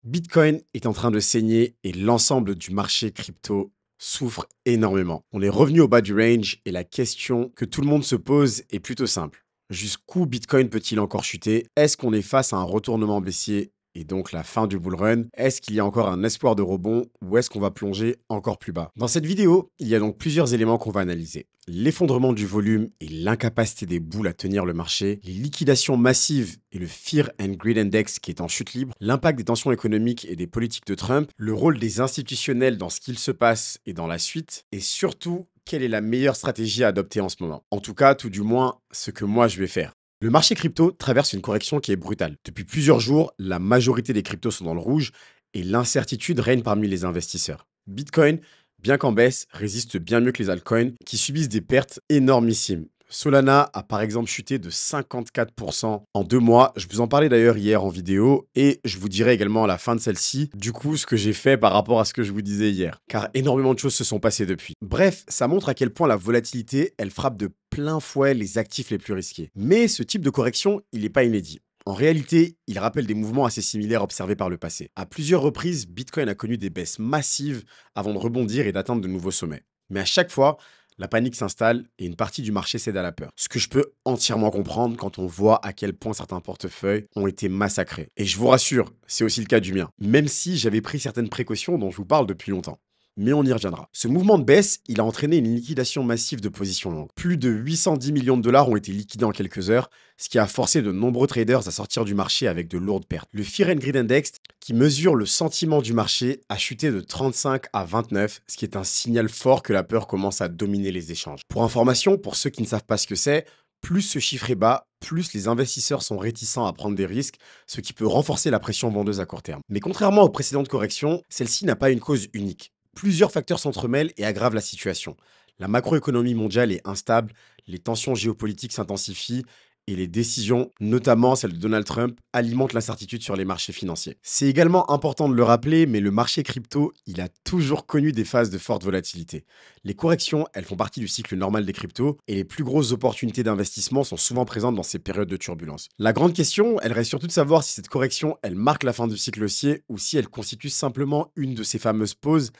Bitcoin est en train de saigner et l'ensemble du marché crypto souffre énormément. On est revenu au bas du range et la question que tout le monde se pose est plutôt simple. Jusqu'où Bitcoin peut-il encore chuter? Est-ce qu'on est face à un retournement baissier et donc la fin du bull run? Est-ce qu'il y a encore un espoir de rebond ou est-ce qu'on va plonger encore plus bas? Dans cette vidéo, il y a donc plusieurs éléments qu'on va analyser. L'effondrement du volume et l'incapacité des bulles à tenir le marché, les liquidations massives et le Fear and Greed Index qui est en chute libre, l'impact des tensions économiques et des politiques de Trump, le rôle des institutionnels dans ce qu'il se passe et dans la suite, et surtout, quelle est la meilleure stratégie à adopter en ce moment. En tout cas, tout du moins, ce que moi je vais faire. Le marché crypto traverse une correction qui est brutale. Depuis plusieurs jours, la majorité des cryptos sont dans le rouge et l'incertitude règne parmi les investisseurs. Bitcoin, bien qu'en baisse, résiste bien mieux que les altcoins qui subissent des pertes énormissimes. Solana a par exemple chuté de 54% en 2 mois. Je vous en parlais d'ailleurs hier en vidéo et je vous dirai également à la fin de celle-ci, du coup, ce que j'ai fait par rapport à ce que je vous disais hier. Car énormément de choses se sont passées depuis. Bref, ça montre à quel point la volatilité, elle frappe de plein fouet les actifs les plus risqués. Mais ce type de correction, il n'est pas inédit. En réalité, il rappelle des mouvements assez similaires observés par le passé. À plusieurs reprises, Bitcoin a connu des baisses massives avant de rebondir et d'atteindre de nouveaux sommets. Mais à chaque fois, la panique s'installe et une partie du marché cède à la peur. Ce que je peux entièrement comprendre quand on voit à quel point certains portefeuilles ont été massacrés. Et je vous rassure, c'est aussi le cas du mien, même si j'avais pris certaines précautions dont je vous parle depuis longtemps. Mais on y reviendra. Ce mouvement de baisse, il a entraîné une liquidation massive de positions longues. Plus de 810 millions de dollars ont été liquidés en quelques heures, ce qui a forcé de nombreux traders à sortir du marché avec de lourdes pertes. Le Fear and Greed Index, qui mesure le sentiment du marché, a chuté de 35 à 29, ce qui est un signal fort que la peur commence à dominer les échanges. Pour information, pour ceux qui ne savent pas ce que c'est, plus ce chiffre est bas, plus les investisseurs sont réticents à prendre des risques, ce qui peut renforcer la pression vendeuse à court terme. Mais contrairement aux précédentes corrections, celle-ci n'a pas une cause unique. Plusieurs facteurs s'entremêlent et aggravent la situation. La macroéconomie mondiale est instable, les tensions géopolitiques s'intensifient et les décisions, notamment celles de Donald Trump, alimentent l'incertitude sur les marchés financiers. C'est également important de le rappeler, mais le marché crypto, il a toujours connu des phases de forte volatilité. Les corrections, elles font partie du cycle normal des cryptos et les plus grosses opportunités d'investissement sont souvent présentes dans ces périodes de turbulence. La grande question, elle reste surtout de savoir si cette correction, elle marque la fin du cycle haussier ou si elle constitue simplement une de ces fameuses pauses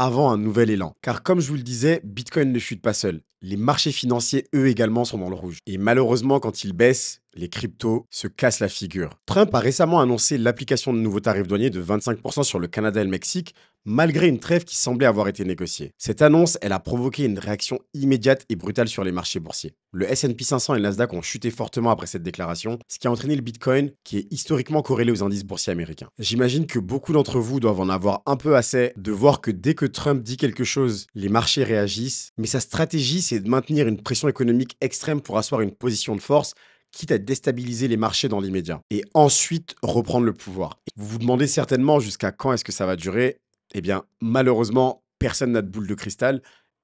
avant un nouvel élan. Car comme je vous le disais, Bitcoin ne chute pas seul. Les marchés financiers, eux également, sont dans le rouge. Et malheureusement, quand ils baissent, les cryptos se cassent la figure. Trump a récemment annoncé l'application de nouveaux tarifs douaniers de 25% sur le Canada et le Mexique, malgré une trêve qui semblait avoir été négociée. Cette annonce, elle a provoqué une réaction immédiate et brutale sur les marchés boursiers. Le S&P 500 et le Nasdaq ont chuté fortement après cette déclaration, ce qui a entraîné le Bitcoin, qui est historiquement corrélé aux indices boursiers américains. J'imagine que beaucoup d'entre vous doivent en avoir un peu assez de voir que dès que Trump dit quelque chose, les marchés réagissent, mais sa stratégie, c'est de maintenir une pression économique extrême pour asseoir une position de force, quitte à déstabiliser les marchés dans l'immédiat, et ensuite reprendre le pouvoir. Vous vous demandez certainement jusqu'à quand est-ce que ça va durer? Eh bien, malheureusement, personne n'a de boule de cristal.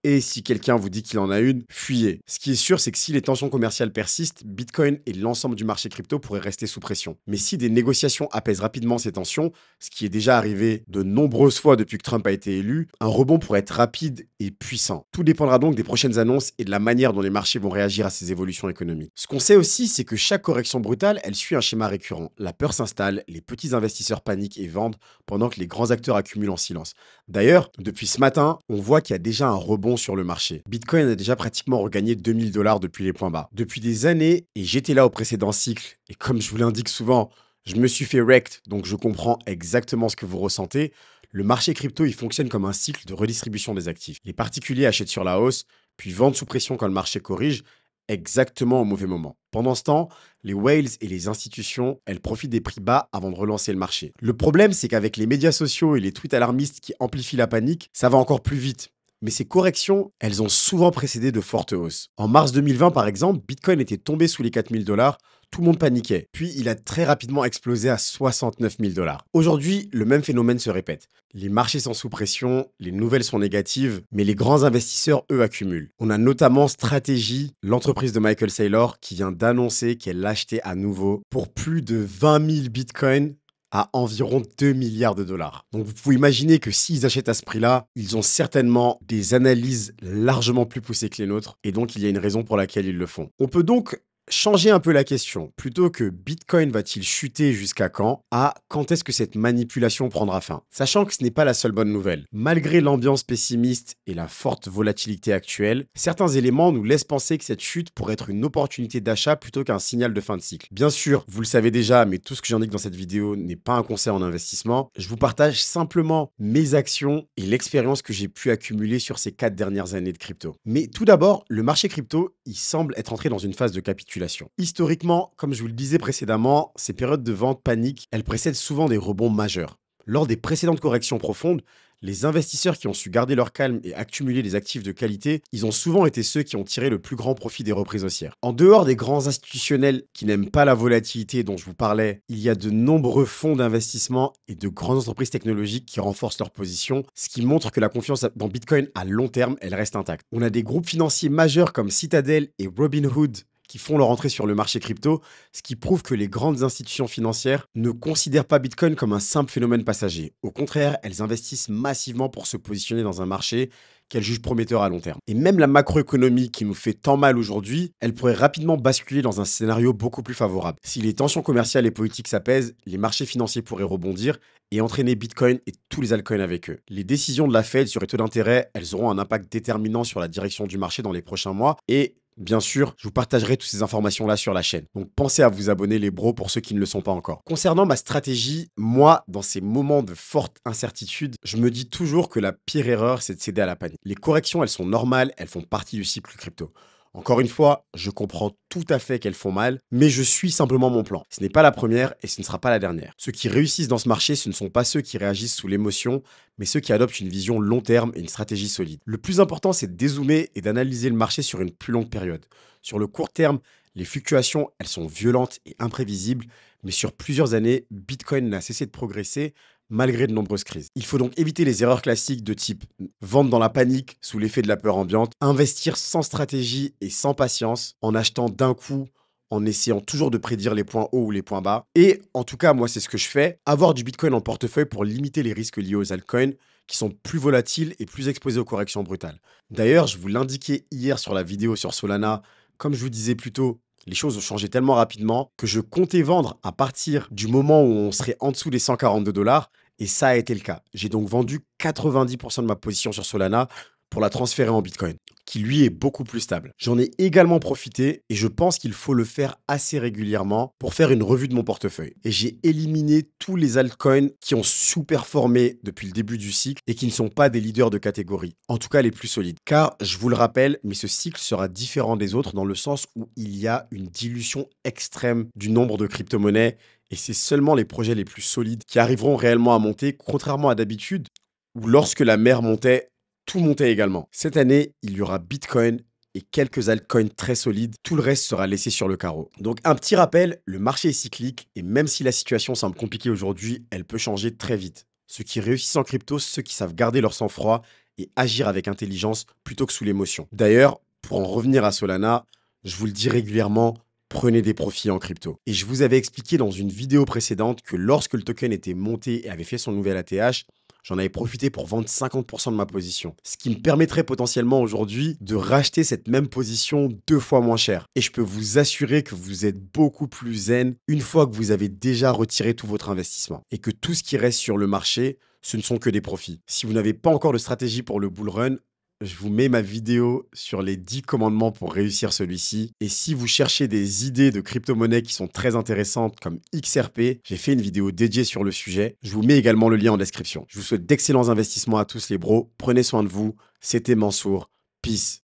Et si quelqu'un vous dit qu'il en a une, fuyez. Ce qui est sûr, c'est que si les tensions commerciales persistent, Bitcoin et l'ensemble du marché crypto pourraient rester sous pression. Mais si des négociations apaisent rapidement ces tensions, ce qui est déjà arrivé de nombreuses fois depuis que Trump a été élu, un rebond pourrait être rapide et puissant. Tout dépendra donc des prochaines annonces et de la manière dont les marchés vont réagir à ces évolutions économiques. Ce qu'on sait aussi, c'est que chaque correction brutale, elle suit un schéma récurrent. La peur s'installe, les petits investisseurs paniquent et vendent pendant que les grands acteurs accumulent en silence. D'ailleurs, depuis ce matin, on voit qu'il y a déjà un rebond sur le marché. Bitcoin a déjà pratiquement regagné 2000 dollars depuis les points bas. Depuis des années, et j'étais là au précédent cycle, et comme je vous l'indique souvent, je me suis fait wrecked, donc je comprends exactement ce que vous ressentez. Le marché crypto, il fonctionne comme un cycle de redistribution des actifs. Les particuliers achètent sur la hausse, puis vendent sous pression quand le marché corrige, exactement au mauvais moment. Pendant ce temps, les whales et les institutions, elles profitent des prix bas avant de relancer le marché. Le problème, c'est qu'avec les médias sociaux et les tweets alarmistes qui amplifient la panique, ça va encore plus vite. Mais ces corrections, elles ont souvent précédé de fortes hausses. En mars 2020, par exemple, Bitcoin était tombé sous les 4000 dollars, tout le monde paniquait. Puis il a très rapidement explosé à 69 000 dollars. Aujourd'hui, le même phénomène se répète. Les marchés sont sous pression, les nouvelles sont négatives, mais les grands investisseurs, eux, accumulent. On a notamment Strategy, l'entreprise de Michael Saylor, qui vient d'annoncer qu'elle achetait à nouveau pour plus de 20 000 bitcoins à environ 2 milliards de dollars. Donc vous pouvez imaginer que s'ils achètent à ce prix-là, ils ont certainement des analyses largement plus poussées que les nôtres, et donc il y a une raison pour laquelle ils le font. On peut donc changer un peu la question. Plutôt que Bitcoin va-t-il chuter jusqu'à quand, à quand est-ce que cette manipulation prendra fin? Sachant que ce n'est pas la seule bonne nouvelle. Malgré l'ambiance pessimiste et la forte volatilité actuelle, certains éléments nous laissent penser que cette chute pourrait être une opportunité d'achat plutôt qu'un signal de fin de cycle. Bien sûr, vous le savez déjà, mais tout ce que j'indique dans cette vidéo n'est pas un conseil en investissement. Je vous partage simplement mes actions et l'expérience que j'ai pu accumuler sur ces 4 dernières années de crypto. Mais tout d'abord, le marché crypto, il semble être entré dans une phase de capitulation. Historiquement, comme je vous le disais précédemment, ces périodes de vente panique, elles précèdent souvent des rebonds majeurs. Lors des précédentes corrections profondes, les investisseurs qui ont su garder leur calme et accumuler des actifs de qualité, ils ont souvent été ceux qui ont tiré le plus grand profit des reprises haussières. En dehors des grands institutionnels qui n'aiment pas la volatilité dont je vous parlais, il y a de nombreux fonds d'investissement et de grandes entreprises technologiques qui renforcent leur position, ce qui montre que la confiance dans Bitcoin à long terme, elle reste intacte. On a des groupes financiers majeurs comme Citadel et Robinhood qui font leur entrée sur le marché crypto, ce qui prouve que les grandes institutions financières ne considèrent pas Bitcoin comme un simple phénomène passager. Au contraire, elles investissent massivement pour se positionner dans un marché qu'elles jugent prometteur à long terme. Et même la macroéconomie qui nous fait tant mal aujourd'hui, elle pourrait rapidement basculer dans un scénario beaucoup plus favorable. Si les tensions commerciales et politiques s'apaisent, les marchés financiers pourraient rebondir et entraîner Bitcoin et tous les altcoins avec eux. Les décisions de la Fed sur les taux d'intérêt, elles auront un impact déterminant sur la direction du marché dans les prochains mois et bien sûr, je vous partagerai toutes ces informations-là sur la chaîne. Donc pensez à vous abonner les bros pour ceux qui ne le sont pas encore. Concernant ma stratégie, moi, dans ces moments de forte incertitude, je me dis toujours que la pire erreur, c'est de céder à la panique. Les corrections, elles sont normales, elles font partie du cycle crypto. Encore une fois, je comprends tout à fait qu'elles font mal, mais je suis simplement mon plan. Ce n'est pas la première et ce ne sera pas la dernière. Ceux qui réussissent dans ce marché, ce ne sont pas ceux qui réagissent sous l'émotion, mais ceux qui adoptent une vision long terme et une stratégie solide. Le plus important, c'est de dézoomer et d'analyser le marché sur une plus longue période. Sur le court terme, les fluctuations, elles sont violentes et imprévisibles, mais sur plusieurs années, Bitcoin n'a cessé de progresser malgré de nombreuses crises. Il faut donc éviter les erreurs classiques de type vendre dans la panique sous l'effet de la peur ambiante, investir sans stratégie et sans patience, en achetant d'un coup, en essayant toujours de prédire les points hauts ou les points bas. Et en tout cas, moi, c'est ce que je fais, avoir du Bitcoin en portefeuille pour limiter les risques liés aux altcoins qui sont plus volatiles et plus exposés aux corrections brutales. D'ailleurs, je vous l'indiquais hier sur la vidéo sur Solana, comme je vous disais plus tôt, les choses ont changé tellement rapidement que je comptais vendre à partir du moment où on serait en dessous des 142 dollars. Et ça a été le cas. J'ai donc vendu 90% de ma position sur Solana pour la transférer en Bitcoin, qui lui est beaucoup plus stable. J'en ai également profité et je pense qu'il faut le faire assez régulièrement pour faire une revue de mon portefeuille. Et j'ai éliminé tous les altcoins qui ont sous-performé depuis le début du cycle et qui ne sont pas des leaders de catégorie, en tout cas les plus solides. Car, je vous le rappelle, mais ce cycle sera différent des autres dans le sens où il y a une dilution extrême du nombre de crypto-monnaies et c'est seulement les projets les plus solides qui arriveront réellement à monter, contrairement à d'habitude, où lorsque la mer montait, tout montait également. Cette année, il y aura Bitcoin et quelques altcoins très solides. Tout le reste sera laissé sur le carreau. Donc un petit rappel, le marché est cyclique et même si la situation semble compliquée aujourd'hui, elle peut changer très vite. Ceux qui réussissent en crypto, ceux qui savent garder leur sang-froid et agir avec intelligence plutôt que sous l'émotion. D'ailleurs, pour en revenir à Solana, je vous le dis régulièrement, prenez des profits en crypto. Et je vous avais expliqué dans une vidéo précédente que lorsque le token était monté et avait fait son nouvel ATH, j'en avais profité pour vendre 50% de ma position. Ce qui me permettrait potentiellement aujourd'hui de racheter cette même position 2 fois moins cher. Et je peux vous assurer que vous êtes beaucoup plus zen une fois que vous avez déjà retiré tout votre investissement. Et que tout ce qui reste sur le marché, ce ne sont que des profits. Si vous n'avez pas encore de stratégie pour le bull run, je vous mets ma vidéo sur les 10 commandements pour réussir celui-ci. Et si vous cherchez des idées de crypto-monnaies qui sont très intéressantes comme XRP, j'ai fait une vidéo dédiée sur le sujet. Je vous mets également le lien en description. Je vous souhaite d'excellents investissements à tous les bros. Prenez soin de vous. C'était Mansour. Peace.